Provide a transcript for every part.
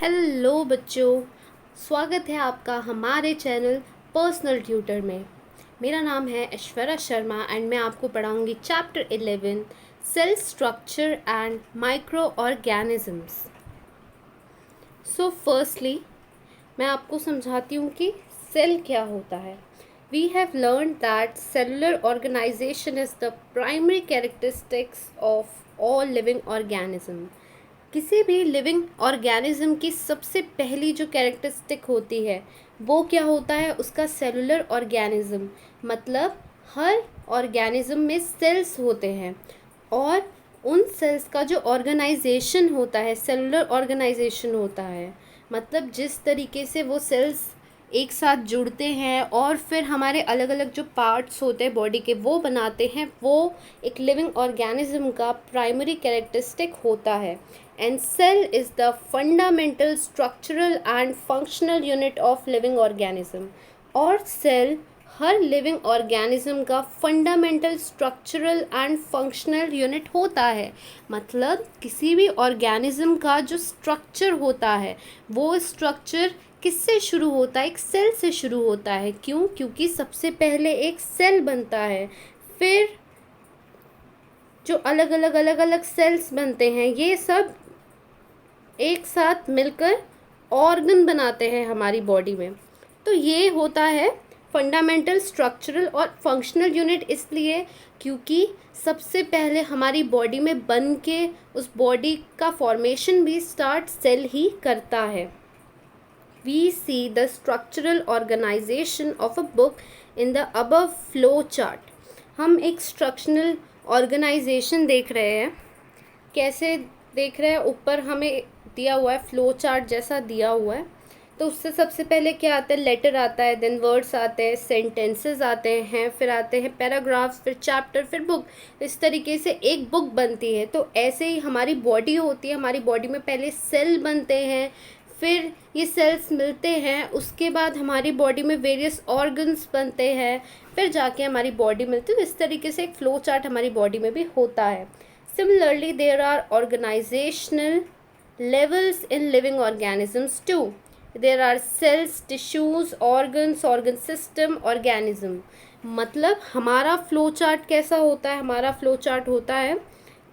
Hello बच्चों, स्वागत है आपका हमारे चैनल पर्सनल ट्यूटर में। मेरा नाम है ऐश्वर्या शर्मा एंड मैं आपको पढ़ाऊंगी chapter 11 cell structure and micro organisms. So firstly मैं आपको समझाती हूँ कि सेल क्या होता है। We have learn that cellular organisation is the primary characteristics of all living organism. किसी भी लिविंग ऑर्गेनिज्म की सबसे पहली जो कैरेक्टरिस्टिक होती है वो क्या होता है, उसका सेलुलर ऑर्गेनिज्म। मतलब हर ऑर्गेनिज्म में सेल्स होते हैं और उन सेल्स का जो ऑर्गेनाइजेशन होता है सेलुलर ऑर्गेनाइजेशन होता है। मतलब जिस तरीके से वो सेल्स एक साथ जुड़ते हैं और फिर हमारे अलग अलग जो पार्ट्स होते हैं बॉडी के वो बनाते हैं, वो एक लिविंग ऑर्गेनिज्म का प्राइमरी कैरेक्टरिस्टिक होता है। And cell is the fundamental structural and functional unit of living organism. और सेल हर लिविंग ऑर्गेनिज्म का fundamental structural and functional unit होता है। मतलब किसी भी ऑर्गेनिज्म का जो स्ट्रक्चर होता है वो स्ट्रक्चर किससे शुरू होता है, एक सेल से शुरू होता है। क्यों? क्योंकि सबसे पहले एक सेल बनता है, फिर जो अलग अलग सेल्स बनते हैं ये सब एक साथ मिलकर ऑर्गन बनाते हैं हमारी बॉडी में। तो ये होता है फंडामेंटल स्ट्रक्चरल और फंक्शनल यूनिट, इसलिए क्योंकि सबसे पहले हमारी बॉडी में बन के उस बॉडी का फॉर्मेशन भी स्टार्ट सेल ही करता है। We see the structural organization of a book in the above flow chart. हम एक स्ट्रक्चरल ऑर्गेनाइजेशन देख रहे हैं। कैसे देख रहे हैं? ऊपर हमें दिया हुआ है फ्लो चार्ट जैसा दिया हुआ है। तो उससे सबसे पहले क्या आता है, लेटर आता है, देन वर्ड्स आते हैं, सेंटेंसेस आते हैं, फिर आते हैं पैराग्राफ्स, फिर चैप्टर, फिर बुक। इस तरीके से एक बुक बनती है। तो ऐसे ही हमारी बॉडी होती है। हमारी बॉडी में पहले सेल बनते हैं, फिर ये सेल्स मिलते हैं, उसके बाद हमारी बॉडी में वेरियस ऑर्गन्स बनते हैं, फिर जाके हमारी बॉडी मिलती है। तो इस तरीके से एक फ्लो चार्ट हमारी बॉडी में भी होता है। Similarly, there are organizational levels in living organisms too. There are cells, tissues, organs, organ system, organism. मतलब हमारा फ्लो चार्ट कैसा होता है? हमारा फ्लो चार्ट होता है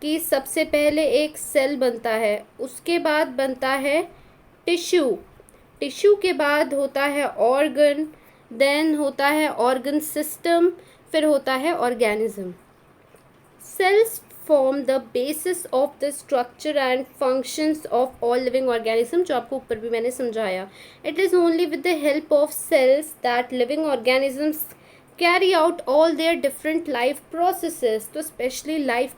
कि सबसे पहले एक सेल बनता है, उसके बाद बनता है टिश्यू, टिश्यू के बाद होता है ऑर्गन, देन होता है ऑर्गन सिस्टम, फिर होता है organism. Cells form the basis of the structure and functions of all living organisms, जो आपको ऊपर भी मैंने समझाया। It is only with the help of cells that living organisms carry out all their different life processes। तो specially life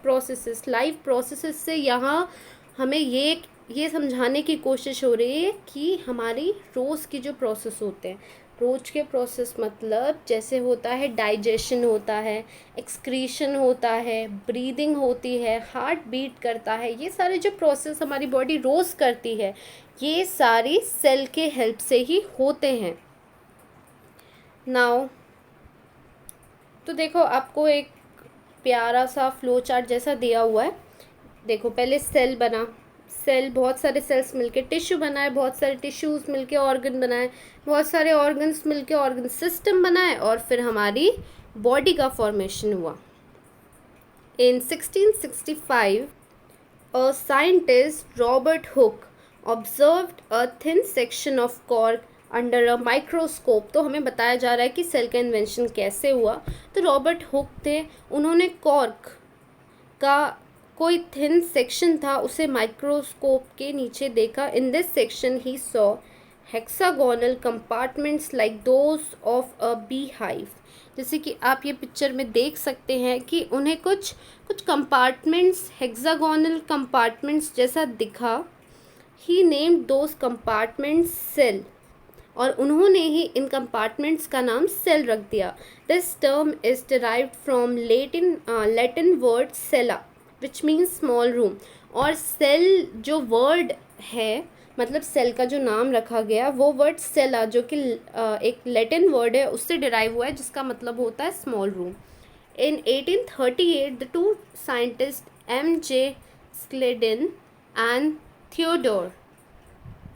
processes से यहाँ हमें ये समझाने की कोशिश हो रही है कि हमारी रोज़ की जो प्रोसेस होते हैं, रोज के प्रोसेस मतलब जैसे होता है डाइजेशन होता है, एक्सक्रीशन होता है, ब्रीदिंग होती है, हार्ट बीट करता है, ये सारे जो प्रोसेस हमारी बॉडी रोज़ करती है ये सारी सेल के हेल्प से ही होते हैं। नाउ तो देखो आपको एक प्यारा सा फ्लो चार्ट जैसा दिया हुआ है। देखो पहले सेल बना, सेल बहुत सारे सेल्स मिलके टिश्यू बनाए, बहुत सारे टिश्यूज़ मिलके ऑर्गन बनाए, बहुत सारे ऑर्गन्स मिलके ऑर्गन सिस्टम बनाए, और फिर हमारी बॉडी का फॉर्मेशन हुआ। इन 1665 a scientist Robert Hooke observed a thin section of cork under a microscope. तो हमें बताया जा रहा है कि सेल का इन्वेंशन कैसे हुआ। तो रॉबर्ट हुक थे, उन्होंने कॉर्क का कोई थिन सेक्शन था उसे माइक्रोस्कोप के नीचे देखा। In this section he saw hexagonal compartments like those of a bee hive. जैसे कि आप ये पिक्चर में देख सकते हैं कि उन्हें कुछ कुछ कंपार्टमेंट्स, हेक्सागोनल कंपार्टमेंट्स जैसा दिखा। ही नेम्ड दोज कंपार्टमेंट्स सेल, और उन्होंने ही इन कंपार्टमेंट्स का नाम सेल रख दिया। This term is derived from Latin word cella which means small room. और सेल जो वर्ड है, मतलब सेल का जो नाम रखा गया वो वर्ड सेला जो कि एक लैटिन वर्ड है उससे डिराइव हुआ है जिसका मतलब होता है small room. In 1838 the two scientist M.J. स्लेडेन and Theodore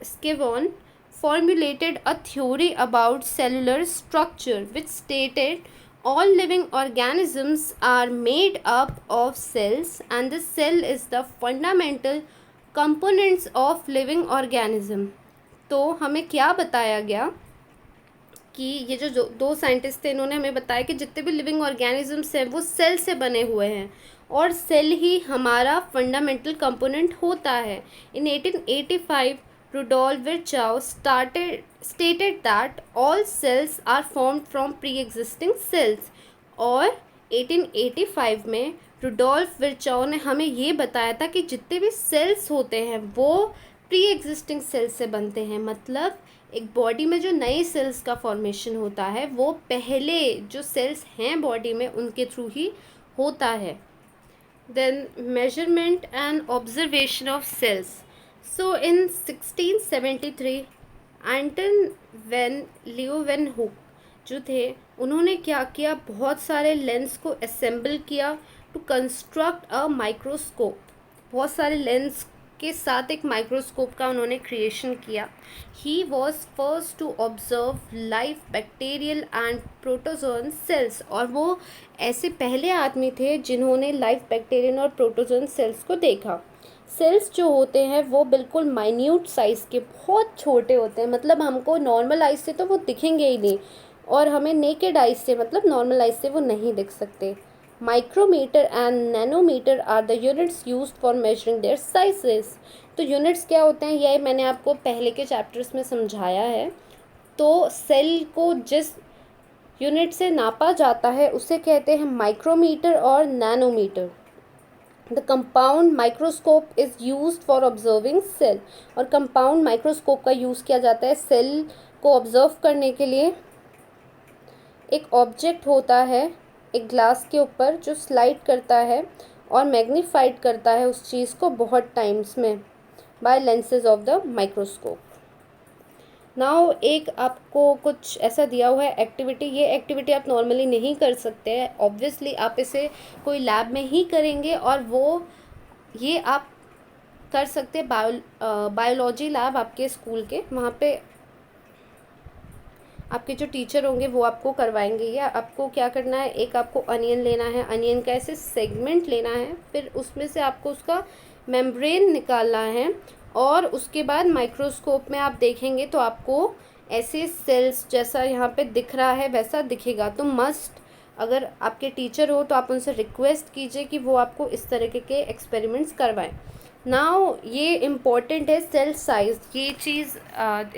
Scavone formulated a theory about cellular structure which stated all living organisms are made up of cells and the cell is the fundamental components of living organism। तो हमें क्या बताया गया कि ये जो दो scientist थे, इन्होंने हमें बताया कि जितने भी लिविंग ऑर्गेनिजम्स हैं वो सेल से बने हुए हैं और सेल ही हमारा फंडामेंटल कंपोनेंट होता है। इन 1885 Rudolf Virchow stated that all cells are formed from pre-existing cells और 1885 में रुडोल्फ विर्चाउ ने हमें ये बताया था कि जितने भी सेल्स होते हैं वो प्री एग्जिस्टिंग सेल्स से बनते हैं। मतलब एक बॉडी में जो नए सेल्स का फॉर्मेशन होता है वो पहले जो सेल्स हैं बॉडी में उनके थ्रू ही होता है। Then measurement and observation of cells. So in 1673 Anton van Leeuwenhoek जो थे उन्होंने क्या किया, बहुत सारे लेंस को असेंबल किया टू कंस्ट्रक्ट अ माइक्रोस्कोप। बहुत सारे लेंस के साथ एक माइक्रोस्कोप का उन्होंने क्रिएशन किया। He was first to observe live bacterial and protozoan cells और वो ऐसे पहले आदमी थे जिन्होंने लाइव बैक्टीरियन और प्रोटोजोन सेल्स को देखा। सेल्स जो होते हैं वो बिल्कुल माइन्यूट साइज़ के बहुत छोटे होते हैं, मतलब हमको नॉर्मल आइज से तो वो दिखेंगे ही नहीं और हमें नेकेड आइज से मतलब नॉर्मल आइज से वो नहीं दिख सकते। Micrometre and nanometre are the units used for measuring their sizes. तो यूनिट्स क्या होते हैं ये मैंने आपको पहले के चैप्टर्स में समझाया है। तो सेल को जिस यूनिट से नापा जाता है उसे कहते हैं माइक्रोमीटर और nanometre. The compound microscope is used for observing cell और कंपाउंड माइक्रोस्कोप का यूज़ किया जाता है सेल को ऑब्जर्व करने के लिए। एक ऑब्जेक्ट होता है एक ग्लास के ऊपर जो स्लाइड करता है और मैग्नीफाइड करता है उस चीज़ को बहुत टाइम्स में by lenses of the microscope. Now एक आपको कुछ ऐसा दिया हुआ है एक्टिविटी। ये एक्टिविटी आप नॉर्मली नहीं कर सकते हैं, ऑब्वियसली आप इसे कोई लैब में ही करेंगे और वो ये आप कर सकते हैं बायोलॉजी लैब आपके स्कूल के, वहाँ पे आपके जो टीचर होंगे वो आपको करवाएंगे। या आपको क्या करना है, एक आपको अनियन लेना है, अनियन का ऐसे सेगमेंट लेना है, फिर उसमें से आपको उसका मेम्ब्रेन निकालना है और उसके बाद माइक्रोस्कोप में आप देखेंगे तो आपको ऐसे सेल्स जैसा यहाँ पे दिख रहा है वैसा दिखेगा। तो मस्ट अगर आपके टीचर हो तो आप उनसे रिक्वेस्ट कीजिए कि वो आपको इस तरीके के एक्सपेरिमेंट्स करवाएं। नाउ ये इम्पॉर्टेंट है सेल साइज़, ये चीज़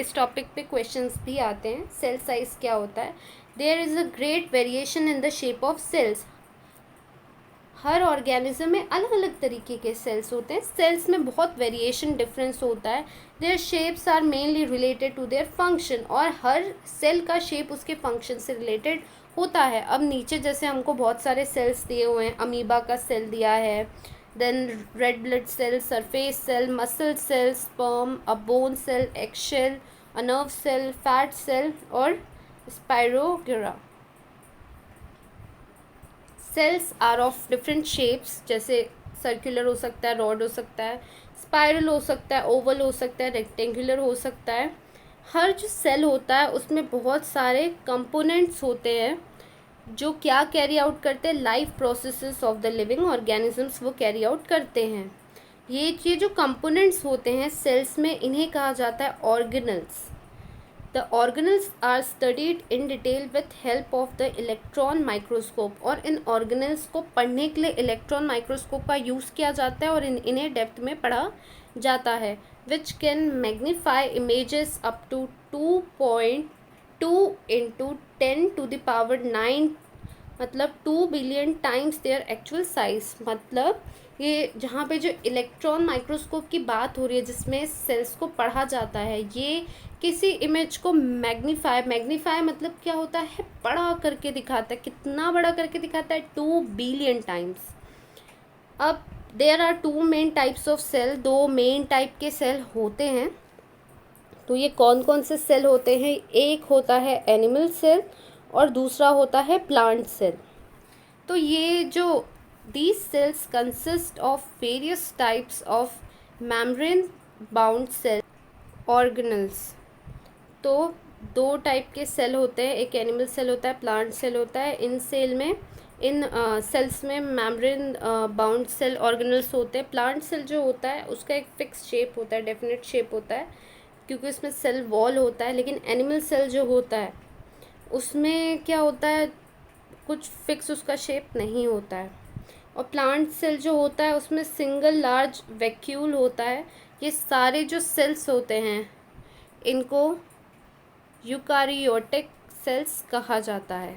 इस टॉपिक पे क्वेश्चंस भी आते हैं। सेल साइज़ क्या होता है? There is a great variation in the shape of cells. हर ऑर्गेनिज्म में अलग अलग तरीके के सेल्स होते हैं, सेल्स में बहुत वेरिएशन डिफरेंस होता है। Their shapes are mainly related to their function और हर सेल का शेप उसके फंक्शन से रिलेटेड होता है। अब नीचे जैसे हमको बहुत सारे सेल्स दिए हुए हैं, अमीबा का सेल दिया है, then red blood cell, surface cell, muscle cell, sperm, a bone cell, egg cell, a nerve cell, fat cell और spirogyra. Cells are of different shapes, जैसे सर्कुलर हो सकता है, रॉड हो सकता है, स्पाइरल हो सकता है, ओवल हो सकता है, रेक्टेंगुलर हो सकता है। हर जो सेल होता है उसमें बहुत सारे कंपोनेंट्स होते हैं जो क्या कैरी आउट करते हैं, life processes of the living organisms वो कैरी आउट करते हैं। ये जो कंपोनेंट्स होते हैं सेल्स में इन्हें कहा जाता है organelles. The organelles are studied in detail with help of the electron microscope और इन ऑर्गेनल्स को पढ़ने के लिए इलेक्ट्रॉन माइक्रोस्कोप का यूज़ किया जाता है और इन्हें डेप्थ में पढ़ा जाता है। Which can magnify images up to 2.2 into 10⁻⁹, मतलब 2 billion times their actual size. मतलब ये जहाँ पे जो इलेक्ट्रॉन माइक्रोस्कोप की बात हो रही है जिसमें सेल्स को पढ़ा जाता है, ये किसी इमेज को मैग्नीफाई मतलब क्या होता है, बड़ा करके दिखाता है। कितना बड़ा करके दिखाता है? 2 बिलियन टाइम्स। अब there are 2 main types of cell, 2 main type के सेल होते हैं। तो ये कौन कौन से सेल होते हैं? एक होता है एनिमल सेल और दूसरा होता है प्लांट सेल। तो ये जो these cells consist of various types of membrane bound cells organelles. तो दो टाइप के सेल होते हैं, एक एनिमल सेल होता है, प्लांट सेल होता है। इन सेल्स में मेम्ब्रेन बाउंड सेल ऑर्गेनल्स होते हैं। प्लांट सेल जो होता है उसका एक फिक्स शेप होता है, डेफिनेट शेप होता है, क्योंकि उसमें सेल वॉल होता है। लेकिन एनिमल सेल जो होता है उसमें क्या होता है, कुछ फिक्स उसका शेप नहीं होता है। और प्लांट सेल जो होता है उसमें सिंगल लार्ज वैक्यूल होता है। ये सारे जो सेल्स होते हैं इनको यूकारियोटिक सेल्स कहा जाता है।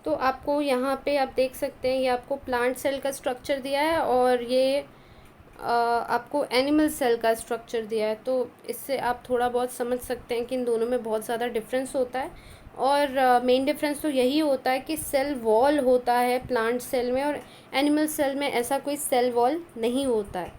तो आपको यहाँ पे आप देख सकते हैं, ये आपको प्लांट सेल का स्ट्रक्चर दिया है और ये आपको एनिमल सेल का स्ट्रक्चर दिया है। तो इससे आप थोड़ा बहुत समझ सकते हैं कि इन दोनों में बहुत ज़्यादा डिफरेंस होता है। और मेन डिफरेंस तो यही होता है कि सेल वॉल होता है प्लांट सेल में, और एनिमल सेल में ऐसा कोई सेल वॉल नहीं होता है।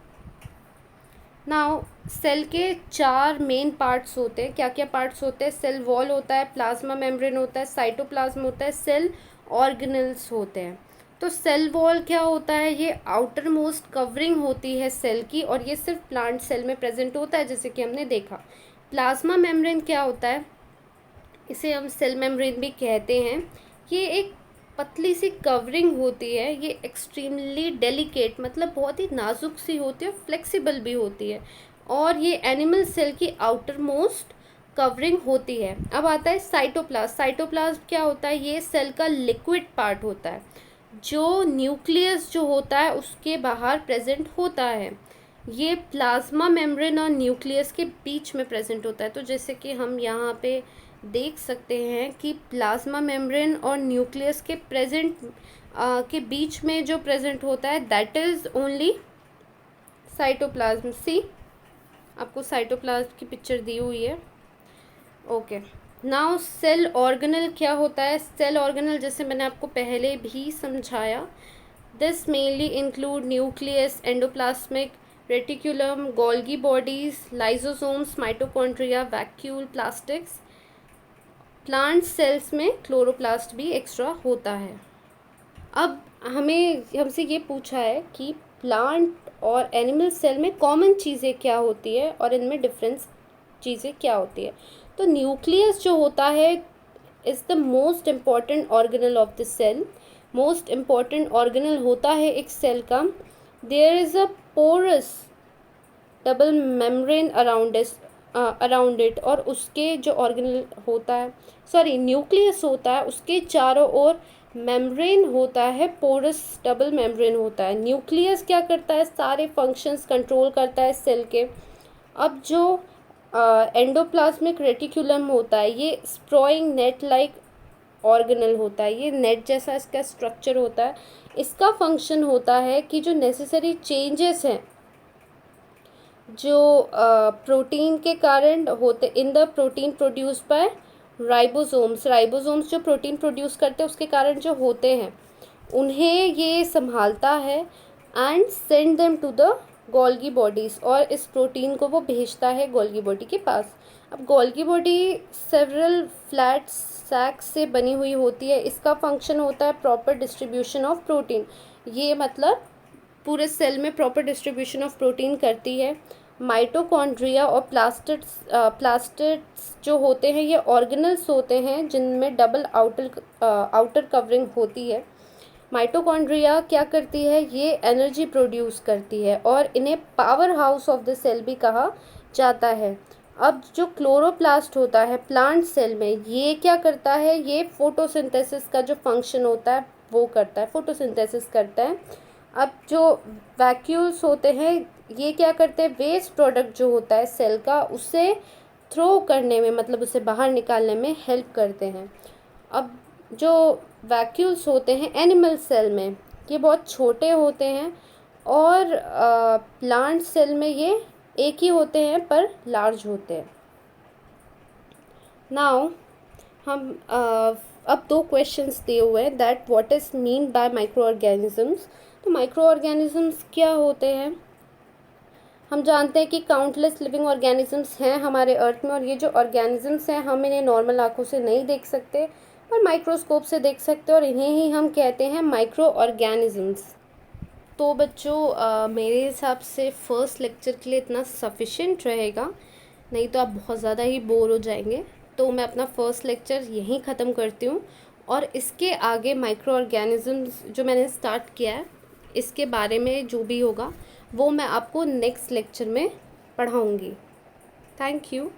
नाउ सेल के 4 मेन पार्ट्स होते हैं। क्या क्या पार्ट्स होते हैं? सेल वॉल होता है, प्लाज्मा मेम्ब्रेन होता है, साइटोप्लाज्म होता है, सेल ऑर्गेनल्स होते हैं। तो सेल वॉल क्या होता है? ये आउटर मोस्ट कवरिंग होती है सेल की, और ये सिर्फ प्लांट सेल में प्रेजेंट होता है, जैसे कि हमने देखा। प्लाज्मा मेम्ब्रेन क्या होता है? इसे हम सेल मेम्ब्रेन भी कहते हैं। ये एक पतली सी कवरिंग होती है। ये एक्सट्रीमली डेलिकेट, मतलब बहुत ही नाजुक सी होती है, फ्लेक्सिबल भी होती है, और ये एनिमल सेल की आउटर मोस्ट कवरिंग होती है। अब आता है साइटोप्लाज्म। साइटोप्लाज्म क्या होता है? ये सेल का लिक्विड पार्ट होता है, जो न्यूक्लियस जो होता है उसके बाहर प्रेजेंट होता है। ये प्लाज्मा मेम्ब्रेन और न्यूक्लियस के बीच में प्रेजेंट होता है। तो जैसे कि हम यहाँ पे देख सकते हैं कि प्लाज्मा मेम्ब्रेन और न्यूक्लियस के के बीच में जो प्रेजेंट होता है, दैट इज़ ओनली साइटोप्लाज्म। सी, आपको साइटोप्लाज्म की पिक्चर दी हुई है। ओके, नाउ सेल ऑर्गेनल क्या होता है? सेल ऑर्गेनल जैसे मैंने आपको पहले भी समझाया, this mainly include nucleus, endoplasmic reticulum, Golgi bodies, lysosomes, mitochondria, vacuole, plastics. Plant cells में क्लोरोप्लास्ट भी एक्स्ट्रा होता है। अब हमसे ये पूछा है कि प्लांट और एनिमल सेल में कॉमन चीज़ें क्या होती है और इनमें डिफरेंस चीज़ें क्या होती है। तो न्यूक्लियस जो होता है is the most important organelle of the cell. Most important organelle होता है एक सेल का। There is a porous double membrane around it, और उसके जो ऑर्गेनल होता है, सॉरी न्यूक्लियस होता है, उसके चारों ओर मेम्ब्रेन होता है, पोरस डबल मेम्ब्रेन होता है। न्यूक्लियस क्या करता है? सारे फंक्शंस कंट्रोल करता है सेल के। अब जो एंडोप्लाज्मिक रेटिकुलम होता है, ये स्प्रोइंग नेट लाइक ऑर्गेनल होता है। ये नेट जैसा इसका स्ट्रक्चर होता है। इसका फंक्शन होता है कि जो नेसेसरी चेंजेस हैं जो प्रोटीन के कारण होते in the protein produce by ribosomes जो प्रोटीन प्रोड्यूस करते हैं उसके कारण जो होते हैं, उन्हें ये संभालता है, and send them to the Golgi bodies, और इस प्रोटीन को वो भेजता है गोल्गी बॉडी के पास। अब गोल्गी बॉडी सेवरल फ्लैट सैक्स से बनी हुई होती है। इसका फंक्शन होता है प्रॉपर डिस्ट्रीब्यूशन ऑफ प्रोटीन। ये मतलब पूरे सेल में प्रॉपर डिस्ट्रीब्यूशन ऑफ प्रोटीन करती है। माइटोकॉन्ड्रिया और प्लास्टिड्स जो होते हैं ये ऑर्गेनल्स होते हैं जिनमें डबल आउटर कवरिंग होती है। माइटोकॉन्ड्रिया क्या करती है? ये एनर्जी प्रोड्यूस करती है, और इन्हें power house of the cell भी कहा जाता है। अब जो क्लोरोप्लास्ट होता है प्लांट सेल में, ये क्या करता है? ये फोटोसिंथेसिस का जो फंक्शन होता है वो करता है, फोटोसिंथेसिस करता है। अब जो वैक्यूल्स होते हैं ये क्या करते हैं? वेस्ट प्रोडक्ट जो होता है सेल का उसे थ्रो करने में, मतलब उसे बाहर निकालने में हेल्प करते हैं। अब जो वैक्यूल्स होते हैं एनिमल सेल में, ये बहुत छोटे होते हैं, और प्लांट सेल में ये एक ही होते हैं पर लार्ज होते हैं। नाउ हम अब 2 क्वेश्चंस दिए हुए हैं, that what is mean by micro organisms. तो माइक्रो ऑर्गेनिजम्स क्या होते हैं? हम जानते हैं कि काउंटलेस लिविंग ऑर्गेनिजम्स हैं हमारे अर्थ में, और ये जो ऑर्गेनिजम्स हैं हम इन्हें नॉर्मल आँखों से नहीं देख सकते पर माइक्रोस्कोप से देख सकते हैं, और इन्हें ही हम कहते हैं माइक्रो ऑर्गेनिजम्स। तो बच्चों मेरे हिसाब से फर्स्ट लेक्चर के लिए इतना सफिशिएंट रहेगा। नहीं तो आप बहुत ज़्यादा ही बोर हो जाएंगे। तो मैं अपना फर्स्ट लेक्चर यहीं ख़त्म करती हूँ, और इसके आगे माइक्रो ऑर्गेनिज़म्स जो मैंने स्टार्ट किया है, इसके बारे में जो भी होगा वो मैं आपको नेक्स्ट लेक्चर में पढ़ाऊँगी। Thank you.